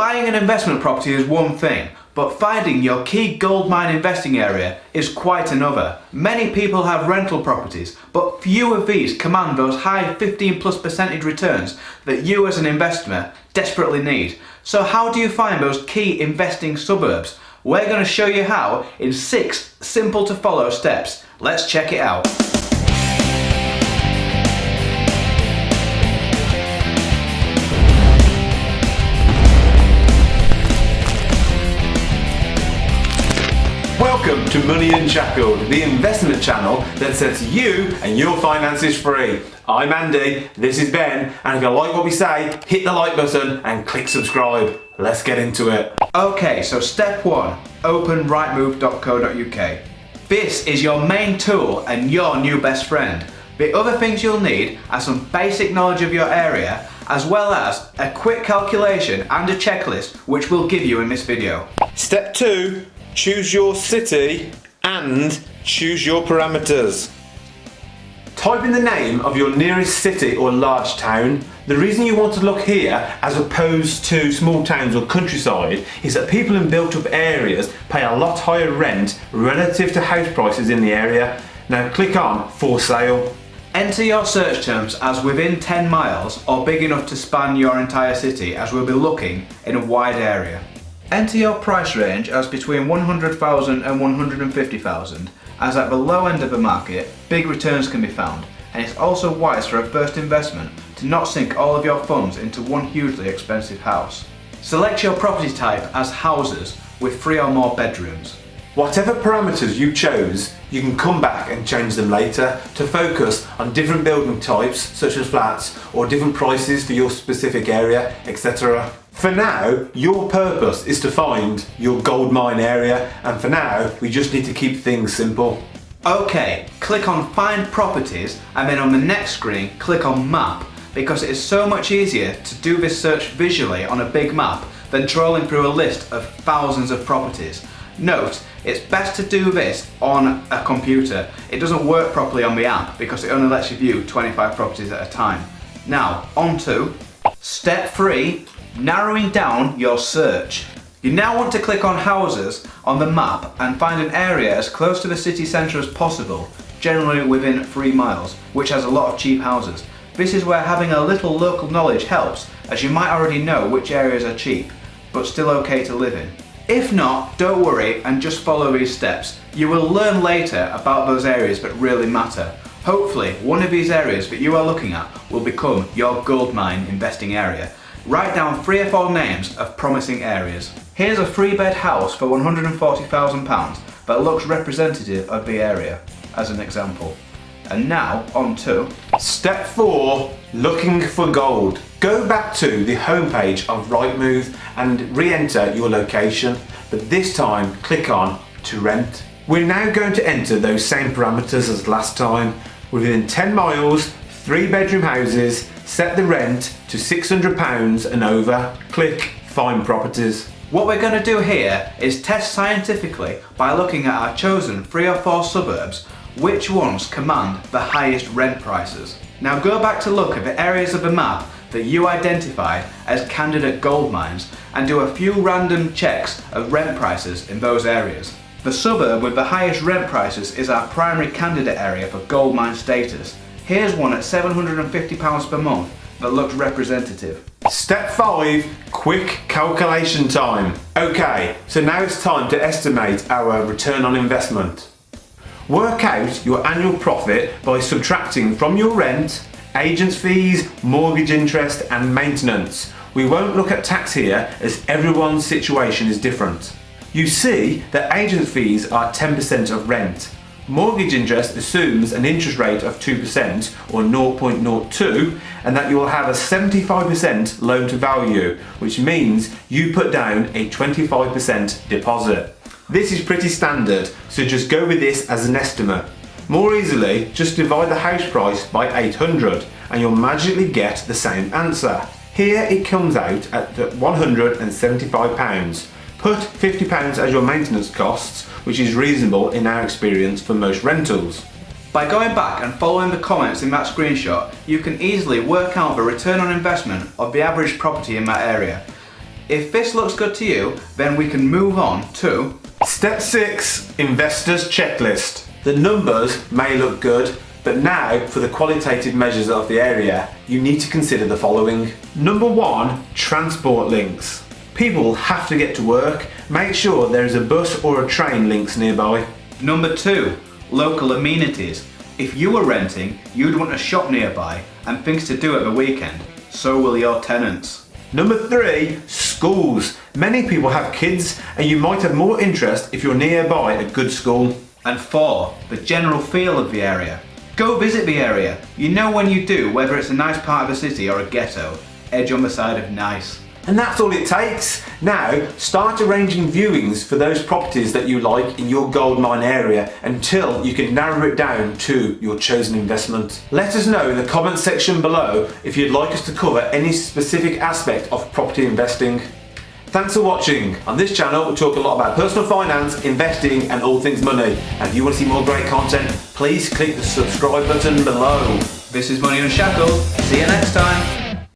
Buying an investment property is one thing, but finding your key gold mine investing area is quite another. Many people have rental properties, but few of these command those high 15+% returns that you as an investor desperately need. So how do you find those key investing suburbs? We're going to show you how in 6 simple to follow steps. Let's check it out. Welcome to Money Unshackled, the investment channel that sets you and your finances free. I'm Andy, this is Ben, and if you like what we say, hit the like button and click subscribe. Let's get into it. Okay, so step 1, open rightmove.co.uk. This is your main tool and your new best friend. The other things you'll need are some basic knowledge of your area, as well as a quick calculation and a checklist, which we'll give you in this video. Step 2, choose your city and choose your parameters. Type in the name of your nearest city or large town. The reason you want to look here as opposed to small towns or countryside is that people in built up areas pay a lot higher rent relative to house prices in the area. Now click on for sale. Enter your search terms as within 10 miles or big enough to span your entire city, as we'll be looking in a wide area. Enter your price range as between 100,000 and 150,000, as at the low end of the market, big returns can be found, and it's also wise for a first investment to not sink all of your funds into one hugely expensive house. Select your property type as houses with 3 or more bedrooms. Whatever parameters you chose, you can come back and change them later to focus on different building types such as flats or different prices for your specific area, etc. For now, your purpose is to find your gold mine area, and for now, we just need to keep things simple. Okay, click on Find Properties, and then on the next screen, click on Map, because it is so much easier to do this search visually on a big map than trolling through a list of thousands of properties. Note, it's best to do this on a computer. It doesn't work properly on the app because it only lets you view 25 properties at a time. Now, on to step 3, narrowing down your search. You now want to click on houses on the map and find an area as close to the city centre as possible, generally within 3 miles, which has a lot of cheap houses. This is where having a little local knowledge helps, as you might already know which areas are cheap, but still okay to live in. If not, don't worry and just follow these steps. You will learn later about those areas that really matter. Hopefully, one of these areas that you are looking at will become your gold mine investing area. Write down 3 or 4 names of promising areas. Here's a 3-bed house for £140,000 that looks representative of the area, as an example. And now, on to Step 4, looking for gold. Go back to the homepage of Rightmove and re-enter your location, but this time click on to rent. We're now going to enter those same parameters as last time. Within 10 miles, 3-bedroom houses, set the rent to £600 and over, click Find Properties. What we're going to do here is test scientifically by looking at our chosen 3 or 4 suburbs which ones command the highest rent prices. Now go back to look at the areas of the map that you identified as candidate gold mines and do a few random checks of rent prices in those areas. The suburb with the highest rent prices is our primary candidate area for gold mine status. Here's one at £750 per month that looks representative. Step 5, quick calculation time. Okay, so now it's time to estimate our return on investment. Work out your annual profit by subtracting from your rent, agents' fees, mortgage interest and maintenance. We won't look at tax here as everyone's situation is different. You see that agent fees are 10% of rent. Mortgage interest assumes an interest rate of 2% or 0.02 and that you will have a 75% loan to value, which means you put down a 25% deposit. This is pretty standard, so just go with this as an estimate. More easily, just divide the house price by 800 and you'll magically get the same answer. Here it comes out at £175. Put £50 as your maintenance costs, which is reasonable in our experience for most rentals. By going back and following the comments in that screenshot, you can easily work out the return on investment of the average property in that area. If this looks good to you, then we can move on to Step 6, Investors Checklist. The numbers may look good, but now for the qualitative measures of the area, you need to consider the following. Number 1, transport links. People have to get to work. Make sure there is a bus or a train links nearby. Number 2, local amenities. If you were renting, you'd want a shop nearby and things to do at the weekend. So will your tenants. Number 3, schools. Many people have kids and you might have more interest if you're nearby a good school. And 4, the general feel of the area. Go visit the area. You know when you do whether it's a nice part of the city or a ghetto. Edge on the side of nice. And that's all it takes. Now, start arranging viewings for those properties that you like in your goldmine area until you can narrow it down to your chosen investment. Let us know in the comment section below if you'd like us to cover any specific aspect of property investing. Thanks for watching. On this channel, we talk a lot about personal finance, investing, and all things money. And if you want to see more great content, please click the subscribe button below. This is Money Unshackled. See you next time.